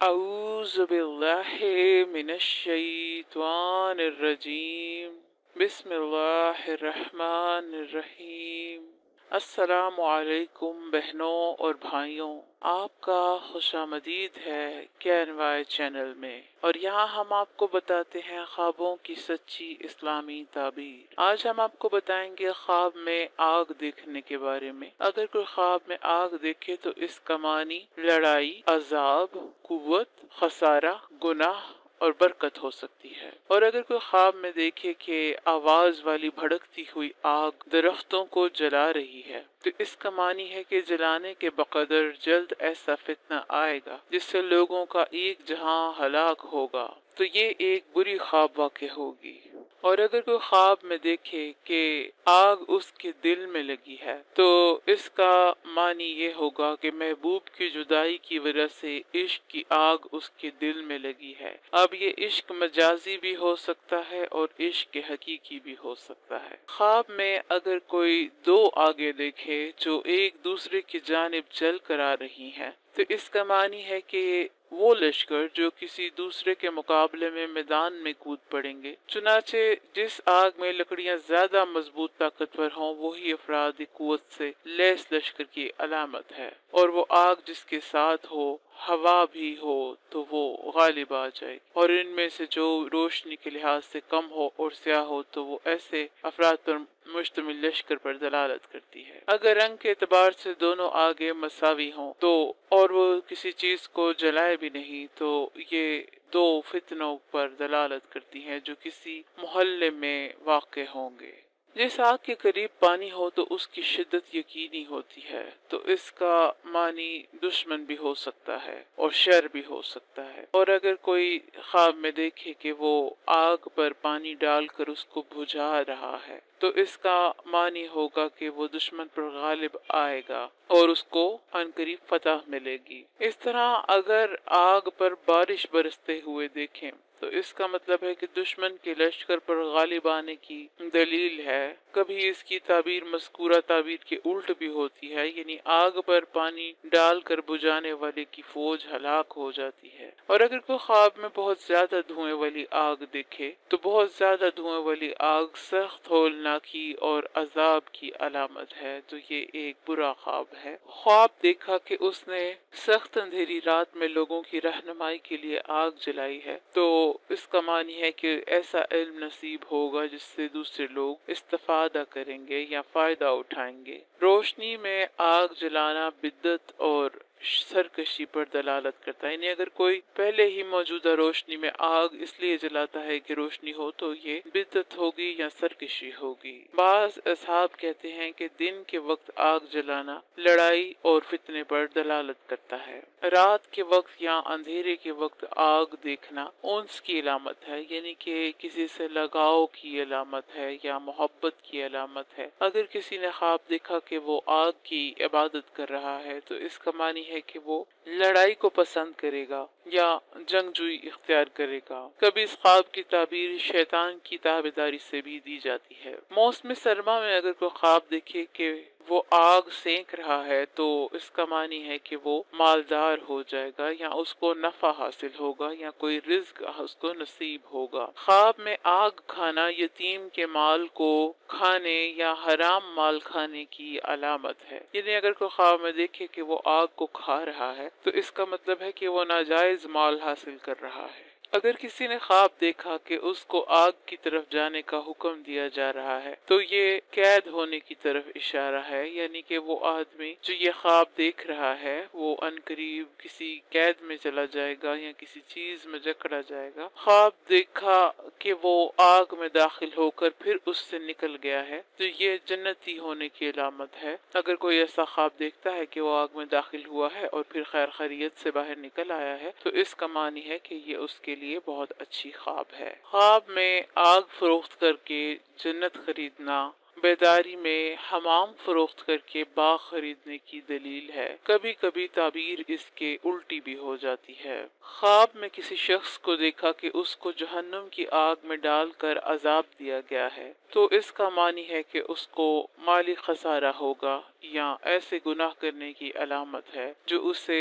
أعوذ بالله من الشيطان الرجيم بسم الله الرحمن الرحیم۔ السلام علیکم بہنوں اور بھائیوں، آپ کا خوش آمدید ہے KNY چینل میں، اور یہاں ہم آپ کو بتاتے ہیں خوابوں کی سچی اسلامی تعبیر۔ آج ہم آپ کو بتائیں گے خواب میں آگ دیکھنے کے بارے میں۔ اگر کوئی خواب میں آگ دیکھے تو اس کا معنی لڑائی، عذاب، قوت، خسارہ، گناہ اور برکت ہو سکتی ہے۔ اور اگر کوئی خواب میں دیکھے کہ آواز والی بھڑکتی ہوئی آگ درختوں کو جلا رہی ہے تو اس کا معنی ہے کہ جلانے کے بقدر جلد ایسا فتنہ آئے گا جس سے لوگوں کا ایک جہاں ہلاک ہوگا، تو یہ ایک بری خواب واقع ہوگی۔ اور اگر کوئی خواب میں دیکھے کہ آگ اس کے دل میں لگی ہے تو اس کا معنی یہ ہوگا کہ محبوب کی جدائی کی وجہ سے عشق کی آگ اس کے دل میں لگی ہے۔ اب یہ عشق مجازی بھی ہو سکتا ہے اور عشق حقیقی بھی ہو سکتا ہے۔ خواب میں اگر کوئی دو آگے دیکھے جو ایک دوسرے کی جانب چل کر آ رہی ہیں تو اس کا معنی ہے کہ وہ لشکر جو کسی دوسرے کے مقابلے میں میدان میں کود پڑیں گے۔ چنانچہ جس آگ میں لکڑیاں زیادہ مضبوط طاقتور ہوں وہی افراد قوت سے لیس لشکر کی علامت ہے، اور وہ آگ جس کے ساتھ ہو ہوا بھی ہو تو وہ غالب آ جائے، اور ان میں سے جو روشنی کے لحاظ سے کم ہو اور سیاہ ہو تو وہ ایسے افراد پر مشتمل لشکر پر دلالت کرتی ہے۔ اگر رنگ کے اعتبار سے دونوں آگے مساوی ہوں تو اور وہ کسی چیز کو جلائے بھی نہیں تو یہ دو فتنوں پر دلالت کرتی ہیں جو کسی محلے میں واقع ہوں گے۔ جس آگ کے قریب پانی ہو تو اس کی شدت یقینی ہوتی ہے، تو اس کا معنی دشمن بھی ہو سکتا ہے اور شر بھی ہو سکتا ہے۔ اور اگر کوئی خواب میں دیکھے کہ وہ آگ پر پانی ڈال کر اس کو بجھا رہا ہے تو اس کا معنی ہوگا کہ وہ دشمن پر غالب آئے گا اور اس کو عنقریب فتح ملے گی۔ اس طرح اگر آگ پر بارش برستے ہوئے دیکھیں تو اس کا مطلب ہے کہ دشمن کے لشکر پر غالب آنے کی دلیل ہے۔ کبھی اس کی تعبیر مذکورہ تعبیر کے الٹ بھی ہوتی ہے، یعنی آگ پر پانی ڈال کر بجھانے والے کی فوج ہلاک ہو جاتی ہے۔ اور اگر کوئی خواب میں بہت زیادہ دھوئیں والی آگ دیکھے تو بہت زیادہ دھوئیں والی آگ سخت ہولناکی اور عذاب کی علامت ہے، تو یہ ایک برا خواب ہے۔ خواب دیکھا کہ اس نے سخت اندھیری رات میں لوگوں کی رہنمائی کے لیے آگ جلائی ہے تو اس کا معنی ہے کہ ایسا علم نصیب ہوگا جس سے دوسرے لوگ استفادہ کریں گے یا فائدہ اٹھائیں گے۔ روشنی میں آگ جلانا بدعت اور سرکشی پر دلالت کرتا ہے، یعنی اگر کوئی پہلے ہی موجودہ روشنی میں آگ اس لیے جلاتا ہے کہ روشنی ہو تو یہ بدعت ہوگی یا سرکشی ہوگی۔ بعض اصحاب کہتے ہیں کہ دن کے وقت آگ جلانا لڑائی اور فتنے پر دلالت کرتا ہے، رات کے وقت یا اندھیرے کے وقت آگ دیکھنا انس کی علامت ہے، یعنی کہ کسی سے لگاؤ کی علامت ہے یا محبت کی علامت ہے۔ اگر کسی نے خواب دیکھا کہ وہ آگ کی عبادت کر رہا ہے تو اس کا معنی ہے کہ وہ لڑائی کو پسند کرے گا یا جنگجوئی اختیار کرے گا۔ کبھی اس خواب کی تعبیر شیطان کی تابعداری سے بھی دی جاتی ہے۔ موسم سرما میں اگر کوئی خواب دیکھے کہ وہ آگ سینک رہا ہے تو اس کا معنی ہے کہ وہ مالدار ہو جائے گا یا اس کو نفع حاصل ہوگا یا کوئی رزق اس کو نصیب ہوگا۔ خواب میں آگ کھانا یتیم کے مال کو کھانے یا حرام مال کھانے کی علامت ہے، یعنی اگر کوئی خواب میں دیکھے کہ وہ آگ کو کھا رہا ہے تو اس کا مطلب ہے کہ وہ ناجائز مال حاصل کر رہا ہے۔ اگر کسی نے خواب دیکھا کہ اس کو آگ کی طرف جانے کا حکم دیا جا رہا ہے تو یہ قید ہونے کی طرف اشارہ ہے، یعنی کہ وہ آدمی جو یہ خواب دیکھ رہا ہے وہ عنقریب کسی قید میں چلا جائے گا یا کسی چیز میں جکڑا جائے گا۔ خواب دیکھا کہ وہ آگ میں داخل ہو کر پھر اس سے نکل گیا ہے تو یہ جنتی ہونے کی علامت ہے۔ اگر کوئی ایسا خواب دیکھتا ہے کہ وہ آگ میں داخل ہوا ہے اور پھر خیر خیریت سے باہر نکل آیا ہے تو اس کا معنی ہے کہ یہ اس کے لیے بہت اچھی خواب ہے۔ خواب میں آگ فروخت کر کے جنت خریدنا بیداری میں حمام فروخت کر کے باغ خریدنے کی دلیل ہے۔ کبھی کبھی تعبیر اس کے الٹی بھی ہو جاتی ہے۔ خواب میں کسی شخص کو دیکھا کہ اس کو جہنم کی آگ میں ڈال کر عذاب دیا گیا ہے تو اس کا معنی ہے کہ اس کو مالی خسارہ ہوگا یا ایسے گناہ کرنے کی علامت ہے جو اسے